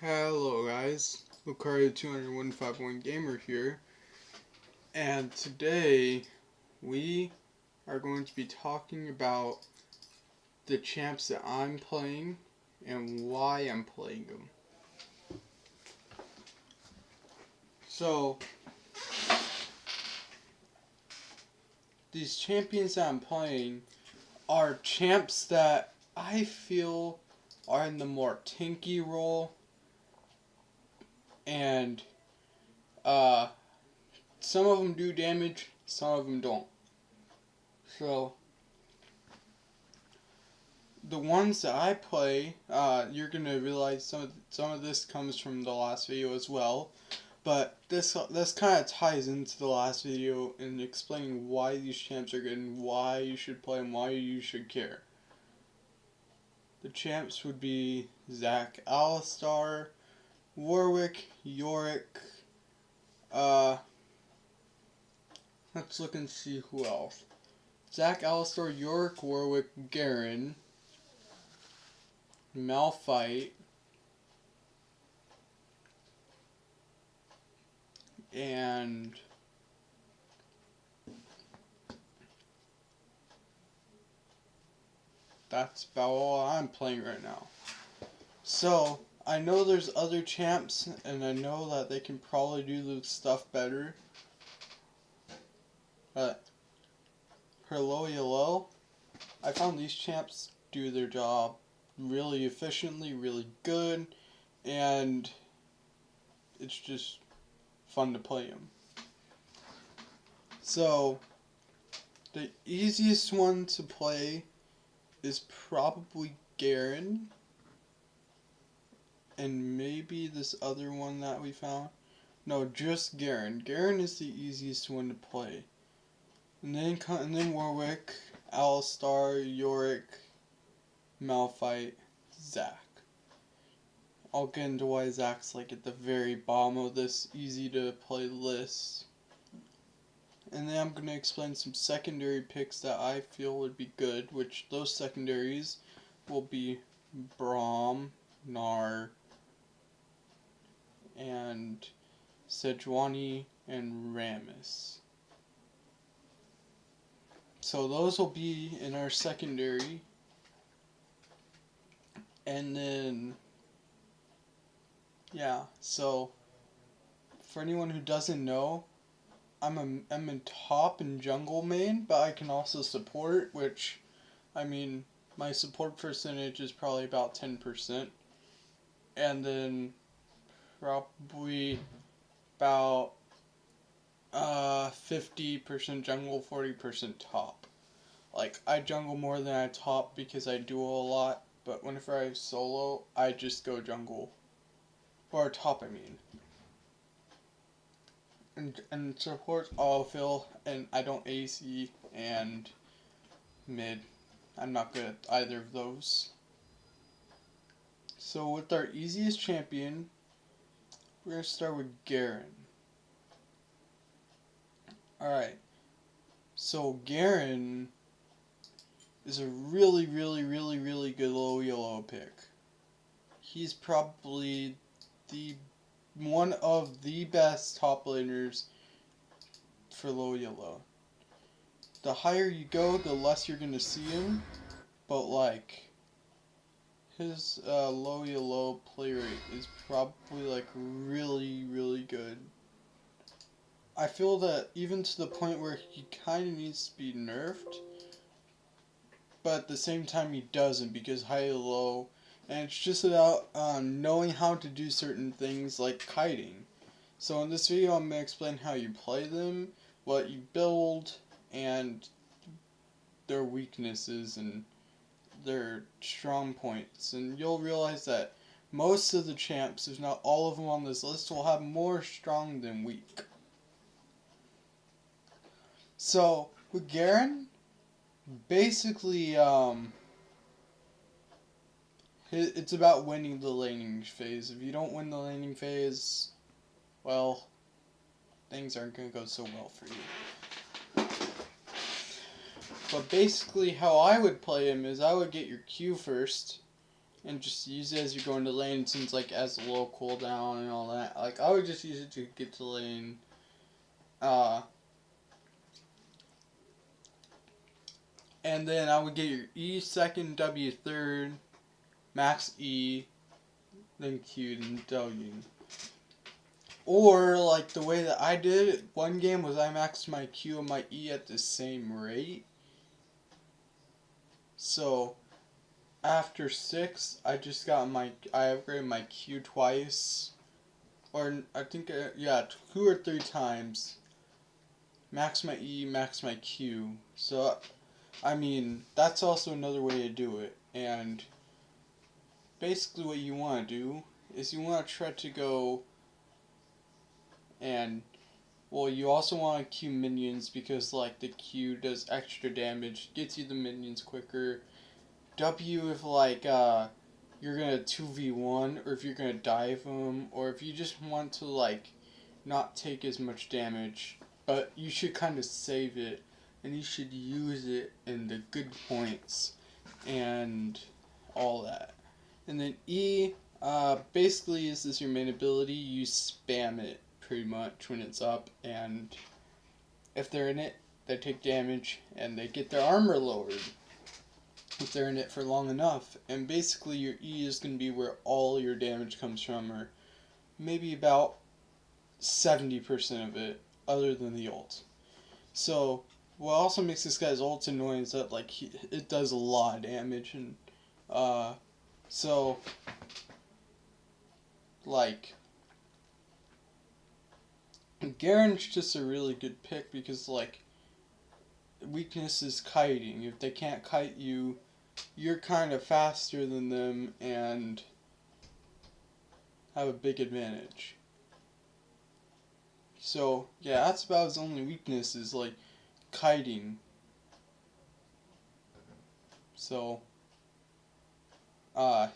Hello guys, Lucario20151 Gamer here, and today we are going to be talking about the champs that I'm playing and why I'm playing them. So, these champions that I'm playing are champs that I feel are in the more tanky role, and some of them do damage, some of them don't. So, the ones that I play, you're gonna realize some of this comes from the last video as well, but this kind of ties into the last video in explaining why these champs are good and why you should play them, why you should care. The champs would be Zac Alistar, Warwick, Yorick. Let's look and see who else. Zac Alistar, Yorick, Warwick, Garen, Malphite, and that's about all I'm playing right now. So, I know there's other champs, and I know that they can probably do the stuff better. But, hello, I found these champs do their job really efficiently, really good, and it's just fun to play them. So, the easiest one to play is probably Garen, and maybe this other one that we found. No, just Garen. Garen is the easiest one to play. And then Warwick, Alistar, Yorick, Malphite, Zac. I'll get into why Zac's like at the very bottom of this easy to play list. And then I'm going to explain some secondary picks that I feel would be good, which those secondaries will be Braum, Gnar, and Sejuani, and Rammus. So those will be in our secondary. And then, yeah, so for anyone who doesn't know, I'm in top and jungle main, but I can also support, which, I mean, my support percentage is probably about 10%. And then probably about 50% jungle, 40% top. Like, I jungle more than I top because I duel a lot, but whenever I solo, I just go jungle. Or top, I mean. And support autofill, and I don't AC, and mid. I'm not good at either of those. So with our easiest champion, we're going to start with Garen. Alright, so Garen is a really good low yellow pick. He's probably one of the best top laners for low yellow. The higher you go, the less you're going to see him, but like, his low yellow play rate is probably like really good. I feel that even to the point where he kind of needs to be nerfed, but at the same time he doesn't, because high low, and it's just about knowing how to do certain things like kiting. So in this video I'm going to explain how you play them, what you build, and their weaknesses and their strong points. And you'll realize that most of the champs, if not all of them on this list, will have more strong than weak. So with Garen, basically it's about winning the laning phase. If you don't win the laning phase, well, things aren't going to go so well for you. But basically how I would play him is I would get your Q first, and just use it as you're going to lane since like as a low cooldown and all that. Like I would just use it to get to lane. And then I would get your E second, W third, max E, then Q, then W. Or like the way that I did it, one game was I maxed my Q and my E at the same rate. So after 6, I just got I upgraded my Q twice. Or I think, 2 or 3 times. Max my E, max my Q. So, I mean, that's also another way to do it. And basically what you want to do is you want to try to go and, well, you also want to Q minions because, like, the Q does extra damage, gets you the minions quicker. W if, like, you're gonna 2v1, or if you're gonna dive them, or if you just want to, like, not take as much damage, but you should kind of save it, and you should use it in the good points, and all that. And then E, basically is this your main ability, you spam it pretty much when it's up, and if they're in it, they take damage, and they get their armor lowered if they're in it for long enough. And basically your E is going to be where all your damage comes from, or maybe about 70% of it, other than the ult. So what also makes this guy's ult annoying is that like it does a lot of damage, and so like Garen's just a really good pick because like weakness is kiting. If they can't kite you, you're kind of faster than them and have a big advantage. So, yeah, that's about his only weakness is, like, kiting. So,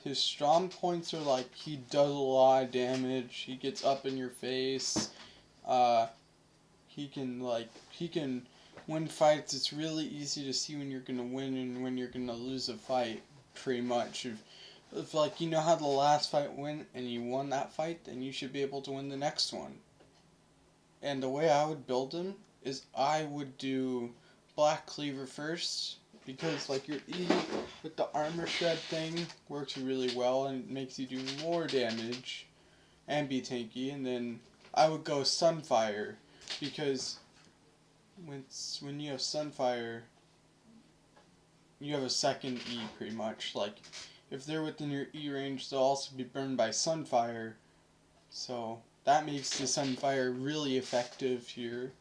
his strong points are, like, he does a lot of damage, he gets up in your face, he can win fights. It's really easy to see when you're gonna win and when you're gonna lose a fight, pretty much. If like, you know how the last fight went and you won that fight, then you should be able to win the next one. And the way I would build him is I would do Black Cleaver first, because like your E with the armor shred thing works really well and it makes you do more damage and be tanky. And then I would go Sunfire, because when you have Sunfire, you have a second E pretty much. Like, if they're within your E range, they'll also be burned by Sunfire. So that makes the Sunfire really effective here,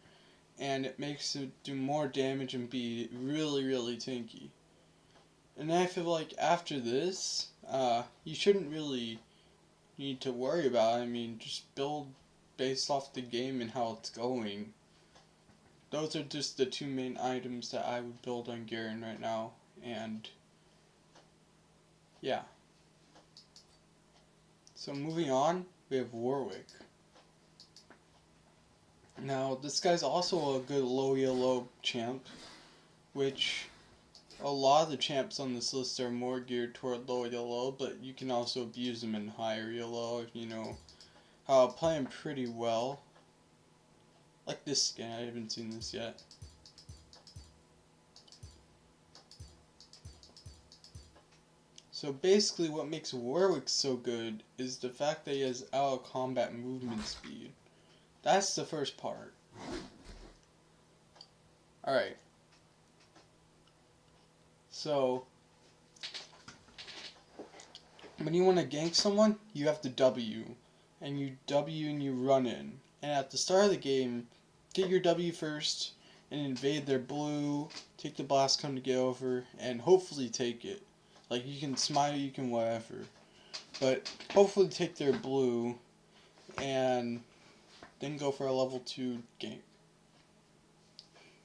and it makes it do more damage and be really, really tanky. And I feel like after this, you shouldn't really need to worry about it. I mean, just build based off the game and how it's going. Those are just the 2 main items that I would build on Garen right now, and yeah. So moving on, we have Warwick. Now, this guy's also a good low yellow champ, which a lot of the champs on this list are more geared toward low yellow, but you can also abuse them in higher yellow if you know how to play them pretty well. Like this skin, I haven't seen this yet. So basically what makes Warwick so good is the fact that he has out of combat movement speed. That's the first part. Alright. So, when you want to gank someone, you have to W. And you W and you run in. And at the start of the game, get your W first and invade their blue, take the blast cone to get over, and hopefully take it. Like, you can smite, you can whatever. But hopefully take their blue and then go for a level 2 gank.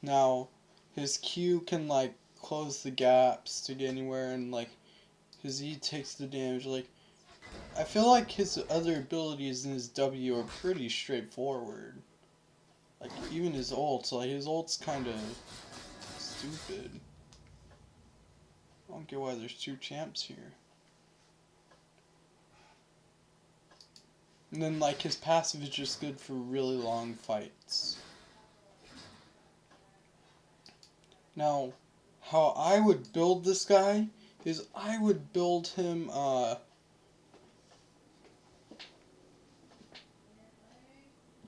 Now, his Q can, like, close the gaps to get anywhere, and, like, his E takes the damage. Like, I feel like his other abilities in his W are pretty straightforward. Like, even his ult, like, his ult's kinda stupid. I don't get why there's 2 champs here. And then like his passive is just good for really long fights. Now, how I would build this guy is I would build him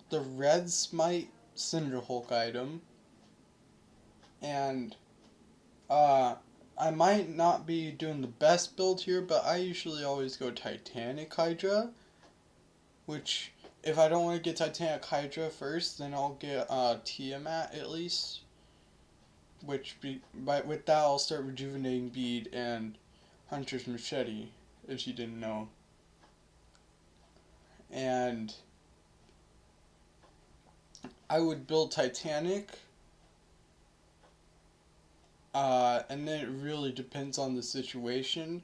the Red Smite Cinderhulk item, and I might not be doing the best build here, but I usually always go Titanic Hydra, which if I don't want to get Titanic Hydra first, then I'll get Tiamat at least, with that I'll start Rejuvenating Bead and Hunter's Machete, if you didn't know. And I would build Titanic, and then it really depends on the situation.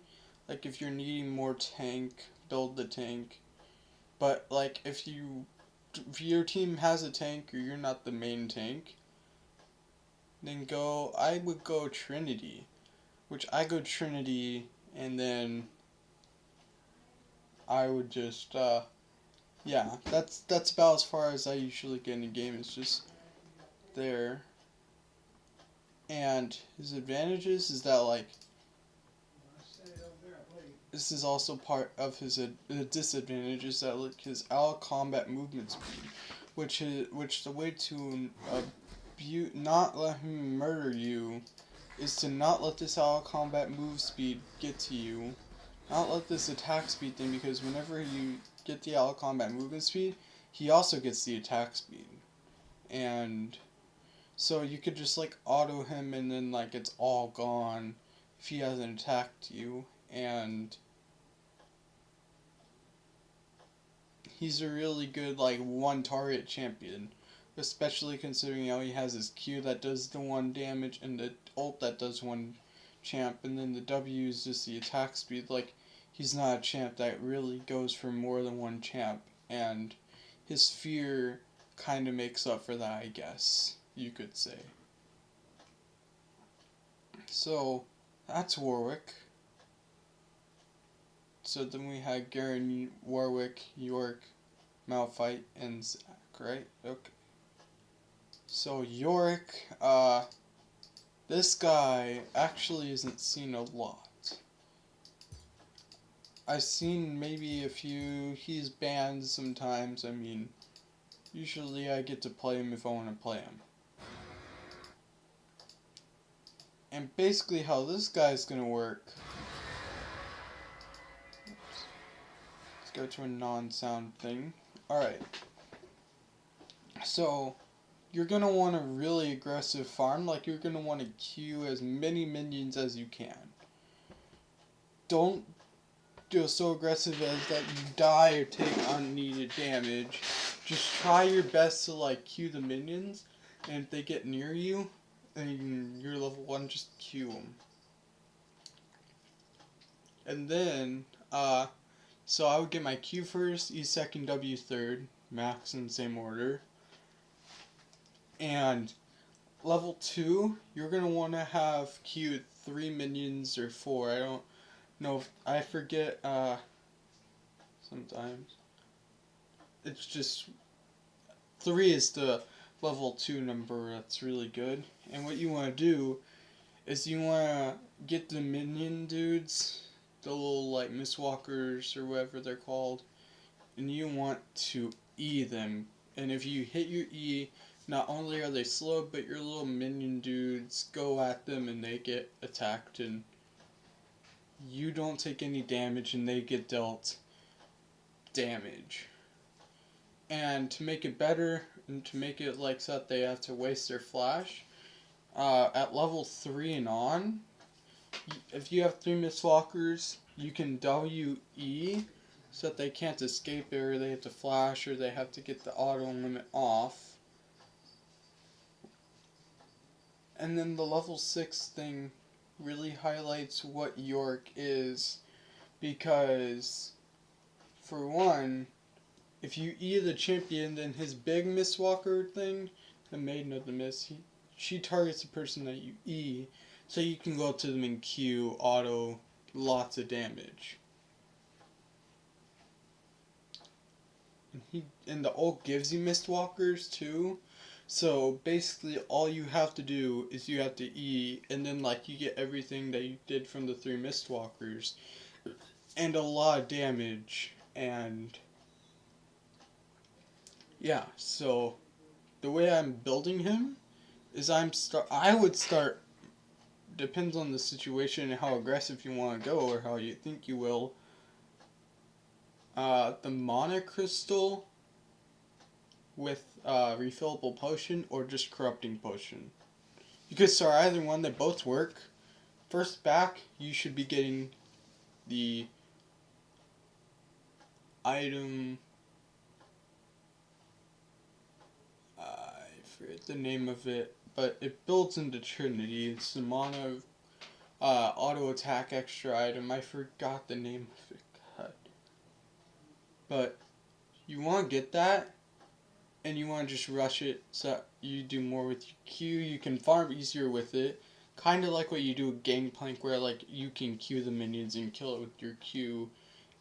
Like if you're needing more tank, build the tank. But like if your team has a tank or you're not the main tank, then I would go Trinity, which I go Trinity, and then I would just yeah, that's about as far as I usually get in a game. It's just there. And his advantages is that like this is also part of his disadvantage is that like his out of combat movement speed, which the way to not let him murder you is to not let this out of combat move speed get to you, not let this attack speed thing, because whenever you get the out of combat movement speed, he also gets the attack speed, and so you could just like auto him and then like it's all gone if he hasn't attacked you. And he's a really good like one target champion, especially considering how he has his Q that does the 1 damage and the ult that does 1 champ, and then the W is just the attack speed. Like he's not a champ that really goes for more than 1 champ, and his fear kind of makes up for that, I guess you could say. So that's Warwick. So then we had Garen, Warwick, York, Malphite, and Zach, right? Okay. So Yorick, this guy actually isn't seen a lot. I've seen maybe a few. He's banned sometimes. I mean, usually I get to play him if I want to play him. And basically how this guy's gonna work. Let's go to a non-sound thing. Alright. So, you're gonna want a really aggressive farm. Like, you're gonna want to queue as many minions as you can. Don't do so aggressive as that you die or take unneeded damage. Just try your best to like queue the minions, and if they get near you and you're level 1, just queue them. And then so I would get my Q first, E second, W third, max in the same order. And level 2, you're gonna want to have queued 3 minions or 4. I don't know if I forget. Sometimes it's just 3 is the level 2 number. That's really good. And what you want to do is you want to get the minion dudes, the little like Mistwalkers or whatever they're called, and you want to E them. And if you hit your E, not only are they slow, but your little minion dudes go at them and they get attacked, and you don't take any damage and they get dealt damage. And to make it better, and to make it like so that they have to waste their flash, at level 3 and on, if you have 3 Mistwalkers, you can WE so that they can't escape it, or they have to flash, or they have to get the auto limit off. And then the level 6 thing really highlights what York is, because for one, if you E the champion, then his big Mistwalker thing, the Maiden of the Mist, she targets the person that you E, so you can go up to them and Q, auto, lots of damage. and the ult gives you Mistwalkers too. So basically all you have to do is you have to E, and then like you get everything that you did from the 3 Mistwalkers and a lot of damage. And yeah, so the way I'm building him is I would start, depends on the situation and how aggressive you want to go or how you think you will. The Mana Crystal with refillable potion or just corrupting potion. You could start either one, they both work. First back, you should be getting the item, I forget the name of it, but it builds into Trinity. It's the Mana auto attack extra item. I forgot the name of it. God. But you want to get that, and you want to just rush it so you do more with your Q. You can farm easier with it. Kind of like what you do with Gangplank, where like you can Q the minions and kill it with your Q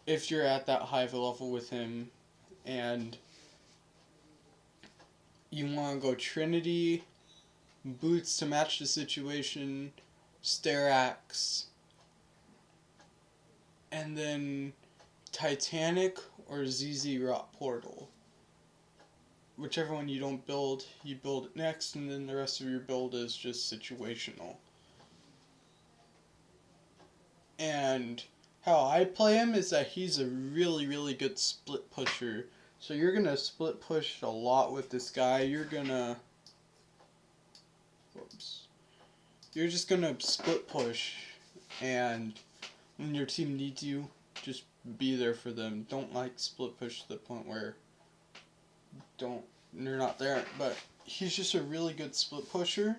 if you're at that high of a level with him. And you want to go Trinity, Boots to match the situation, Sterax, and then Titanic or ZZ Rot Portal. Whichever one you don't build, you build it next, and then the rest of your build is just situational. And how I play him is that he's a really, really good split pusher. So you're going to split push a lot with this guy. You're just going to split push, and when your team needs you, just be there for them. Don't like split push to the point where you're not there. But he's just a really good split pusher,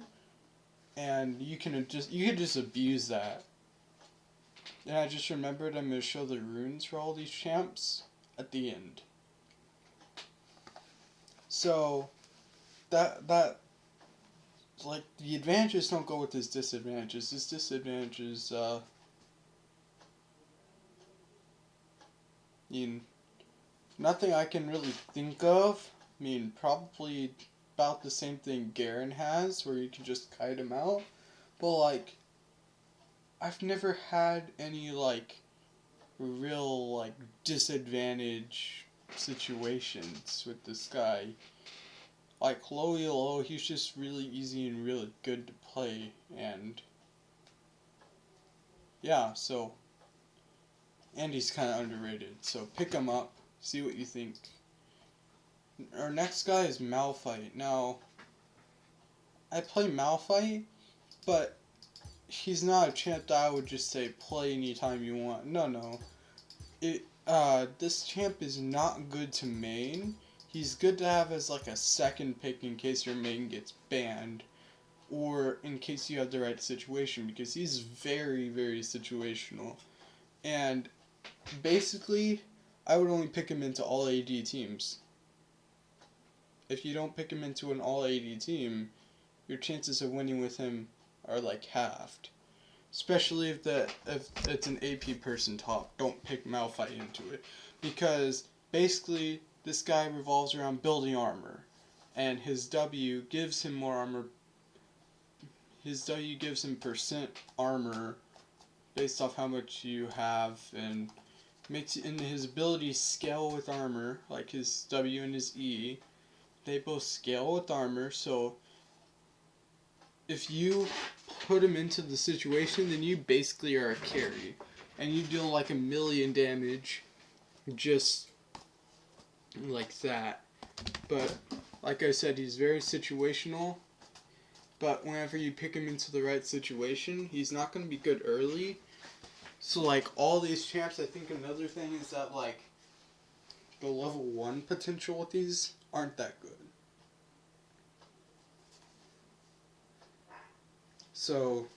and you can just abuse that. And I just remembered I'm going to show the runes for all these champs at the end. So that like the advantages don't go with his disadvantages. His disadvantages nothing I can really think of. Probably about the same thing Garen has, where you can just kite him out. But like, I've never had any like real like disadvantage situations with this guy. Like low elo, he's just really easy and really good to play, and yeah, so, and he's kind of underrated, so pick him up, see what you think. Our next guy is Malphite. Now, I play Malphite, but he's not a champ that I would just say play anytime you want. No. This champ is not good to main. He's good to have as like a second pick in case your main gets banned, or in case you have the right situation, because he's very, very situational. And basically, I would only pick him into all AD teams. If you don't pick him into an all AD team, your chances of winning with him are like halved. Especially if it's an AP person top. Don't pick Malphite into it, because basically this guy revolves around building armor, and his W gives him more armor. His W gives him percent armor based off how much you have, and his abilities scale with armor, like his W and his E. They both scale with armor, so if you put him into the situation, then you basically are a carry, and you deal like 1,000,000 damage just like that. But like I said, he's very situational, but whenever you pick him into the right situation, he's not going to be good early. So like all these champs, I think another thing is that like the level 1 potential with these aren't that good. So,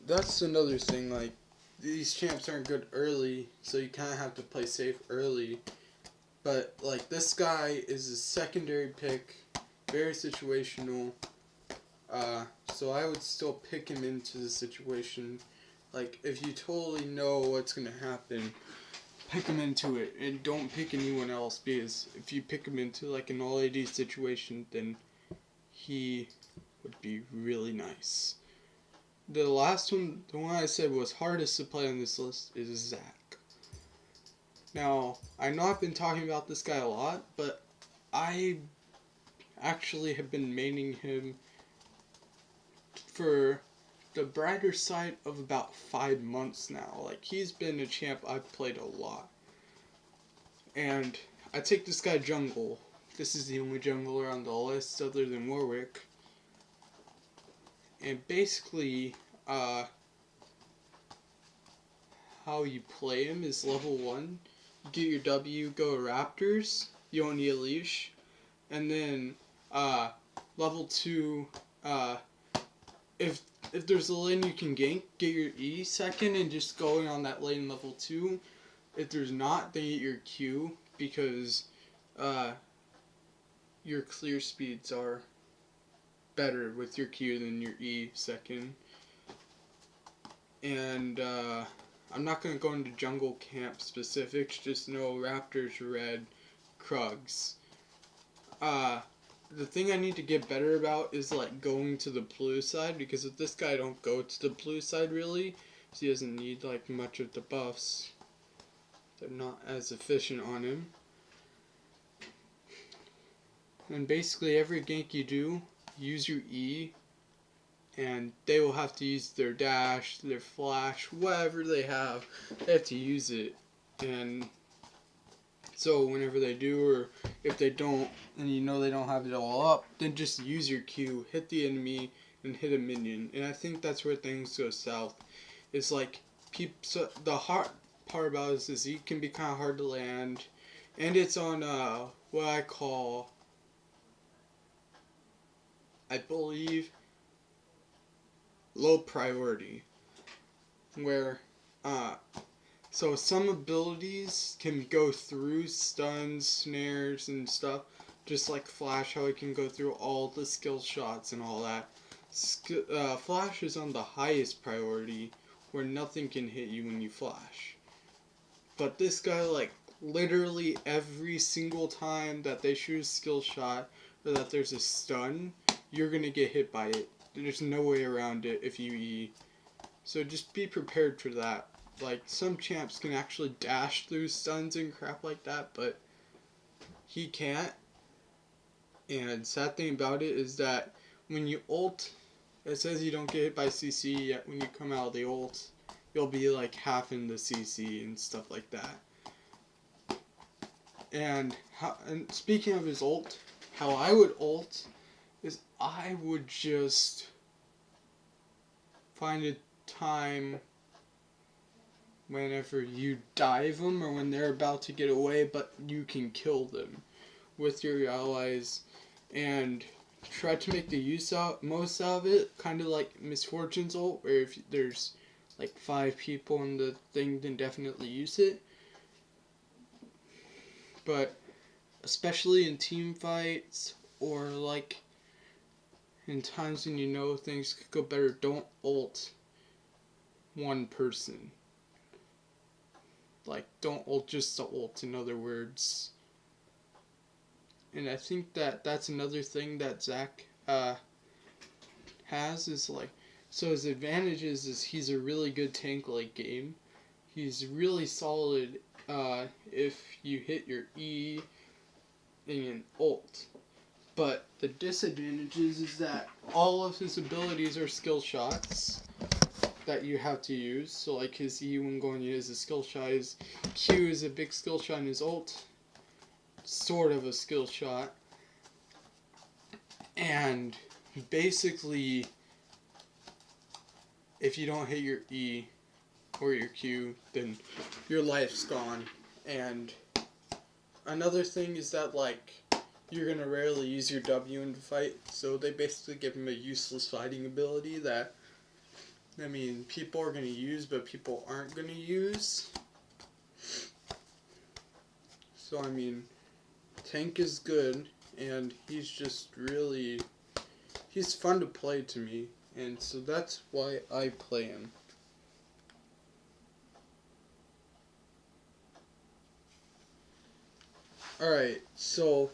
that's another thing, like, these champs aren't good early, so you kind of have to play safe early. But, like, this guy is a secondary pick, very situational, so I would still pick him into the situation Like, if you totally know what's gonna happen, pick him into it, and don't pick anyone else, because if you pick him into like an all AD situation, then he would be really nice. The last one, the one I said was hardest to play on this list, is Zach. Now, I know I've been talking about this guy a lot, but I actually have been maining him for the brighter side of about 5 months now. Like, he's been a champ I've played a lot. And I take this guy jungle. This is the only jungler on the list other than Warwick. And basically, how you play him is level 1. You get your W, go Raptors. You don't need a leash. And then, level 2, if there's a lane you can gank, get your E second and just go in on that lane level 2. If there's not, then get your Q, because your clear speeds are better with your Q than your E second. And I'm not going to go into jungle camp specifics, just know Raptors, Red, Krugs. The thing I need to get better about is like going to the blue side, because if this guy don't go to the blue side really, so he doesn't need like much of the buffs. They're not as efficient on him. And basically every gank you do, use your E, and they will have to use their dash, their flash, whatever they have to use it. And so whenever they do, or if they don't, and you know they don't have it all up, then just use your Q, hit the enemy, and hit a minion. And I think that's where things go south. It's like, the hard part about it is he can be kind of hard to land, and it's on what I call, I believe, low priority, where so some abilities can go through stuns, snares, and stuff, just like Flash, how it can go through all the skill shots and all that. Flash is on the highest priority, where nothing can hit you when you flash. But this guy, like, literally every single time that they shoot a skill shot, or that there's a stun, you're gonna get hit by it. There's no way around it if you E. So just be prepared for that. Like, some champs can actually dash through stuns and crap like that, but he can't. And sad thing about it is that when you ult, it says you don't get hit by CC, yet when you come out of the ult, you'll be like half in the CC and stuff like that. And speaking of his ult, how I would ult is I would just find a time whenever you dive them, or when they're about to get away but you can kill them with your allies, and try to make the most out of it, kind of like Misfortune's ult, where if there's like 5 people in the thing, then definitely use it. But especially in team fights, or like in times when you know things could go better, don't ult one person. Like, don't ult just to ult, in other words. And I think that that's another thing that Zach has, is like, so his advantages is he's a really good tank late game. He's really solid if you hit your E and ult. But the disadvantages is that all of his abilities are skill shots that you have to use. So like his E when going to use a skill shot, his Q is a big skill shot, and his ult sort of a skill shot. And basically, if you don't hit your E or your Q, then your life's gone. And another thing is that, like, you're gonna rarely use your W in the fight, so they basically give him a useless fighting ability that, I mean, people are gonna use, but people aren't gonna use. So, I mean, tank is good, and he's just really, he's fun to play to me, and so that's why I play him. Alright, so,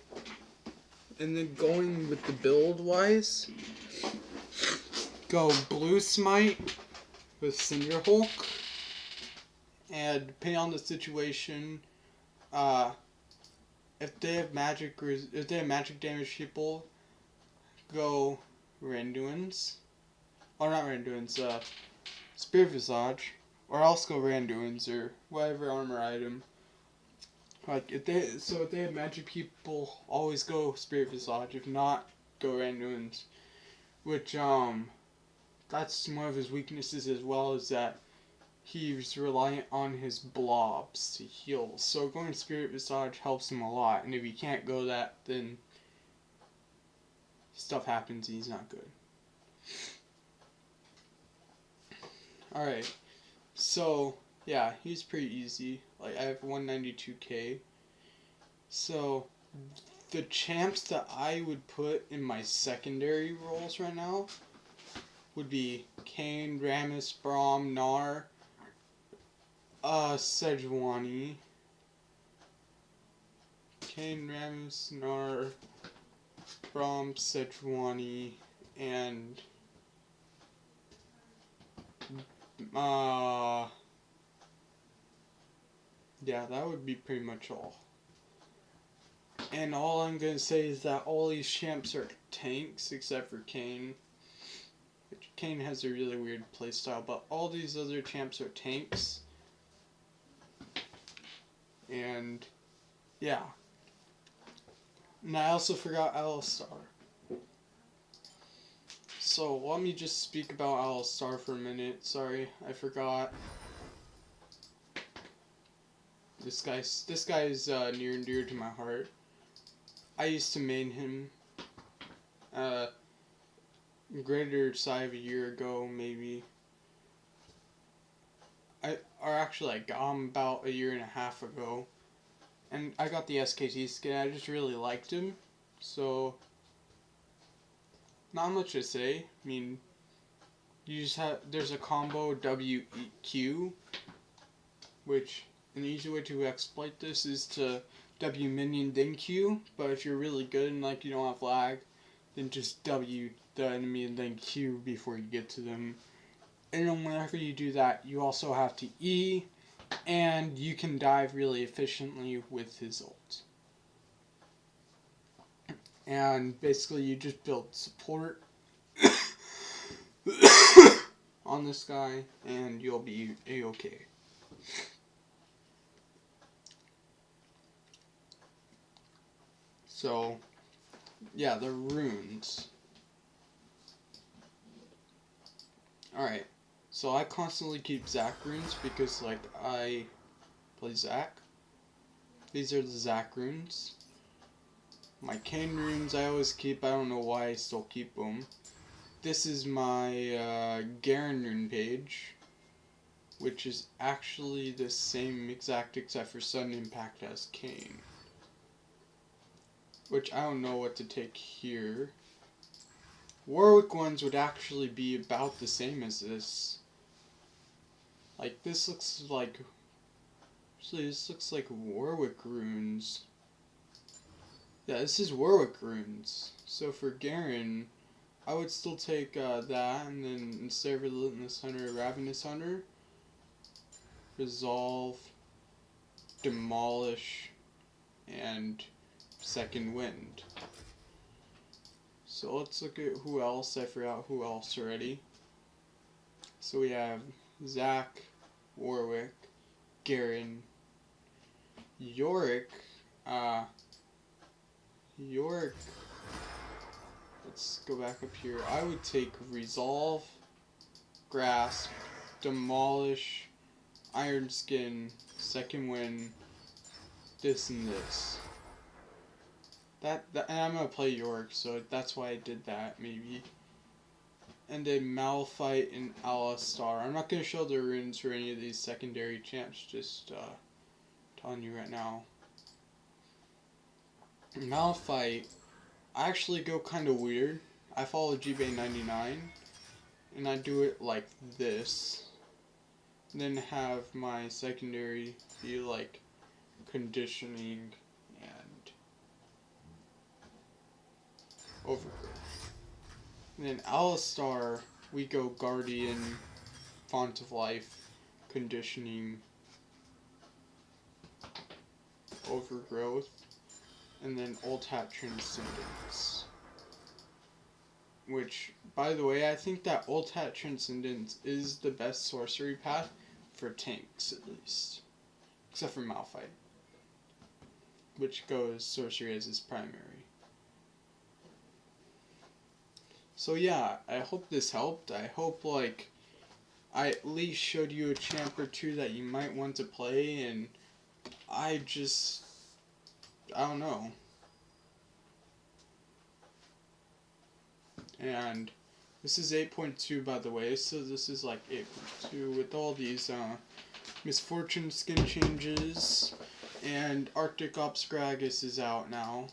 and then going with the build-wise, go Blue Smite with Cinder Hulk, and depending on the situation, if they have magic damage people, go Randuin's, or not Randuin's, Spirit Visage, or else go Randuin's or whatever armor item. Like if they have magic people, always go Spirit Visage. If not, go Randuin's. Which that's one of his weaknesses as well, is that he's reliant on his blobs to heal. So going Spirit Visage helps him a lot. And if he can't go that, then stuff happens and he's not good. Alright, so yeah, he's pretty easy. Like, I have 192k. So the champs that I would put in my secondary roles right now would be Kayn, Rammus, Braum, Gnar, Sejuani. Kayn, Rammus, Gnar, Braum, Sejuani, and yeah, that would be pretty much all. And all I'm gonna say is that all these champs are tanks except for Kayn. Kayn has a really weird playstyle, but all these other champs are tanks. And yeah. And I also forgot Alistar. So let me just speak about Alistar for a minute. Sorry, I forgot. This guy is near and dear to my heart. I used to main him greater side of a year ago, maybe. I got him about a year and a half ago. And I got the SKT skin. I just really liked him. So not much to say. I mean, you just have, there's a combo WQ, which an easy way to exploit this is to W minion then Q, but if you're really good and like you don't have lag, then just W the enemy and then Q before you get to them. And then whenever you do that, you also have to E, and you can dive really efficiently with his ult. And basically you just build support on this guy, and you'll be A-okay. So, yeah, the runes. Alright, so I constantly keep Zac runes because, like, I play Zac. These are the Zac runes. My Kayn runes I always keep, I don't know why I still keep them. This is my Garen rune page, which is actually the same exact except for sudden impact as Kayn. Which I don't know what to take here. Warwick ones would actually be about the same as this. Like, this looks like... Actually, this looks like Warwick runes. Yeah, this is Warwick runes. So for Garen, I would still take that, and then instead of Relentless Hunter, Ravenous Hunter. Resolve, Demolish, and Second Wind. So let's look at who else. I forgot who else already. So we have Zac, Warwick, Garen, Yorick. Yorick. Let's go back up here. I would take Resolve, Grasp, Demolish, Iron Skin, Second Wind, this and this. And I'm gonna play Yorick, so that's why I did that, maybe. And then Malphite and Alistar. I'm not gonna show the runes for any of these secondary champs, just telling you right now. Malphite, I actually go kind of weird. I follow GBay99, and I do it like this. And then have my secondary be like conditioning and Overgrowth. And then Alistar, we go Guardian, Font of Life, Conditioning, Overgrowth, and then Old Hat Transcendence. Which, by the way, I think that Old Hat Transcendence is the best sorcery path for tanks, at least. Except for Malphite, which goes sorcery as his primary. So yeah, I hope this helped. I hope, like, I at least showed you a champ or two that you might want to play, and I don't know. And this is 8.2, by the way, so this is like 8.2 with all these Misfortune skin changes, and Arctic Ops Gragas is out now.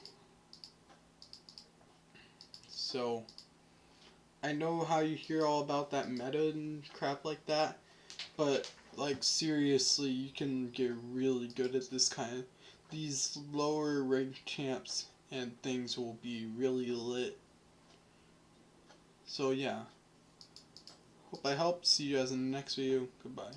So, I know how you hear all about that meta and crap like that, but, like, seriously, you can get really good at this kind of, these lower ranked champs and things will be really lit. So yeah, hope I helped. See you guys in the next video. Goodbye.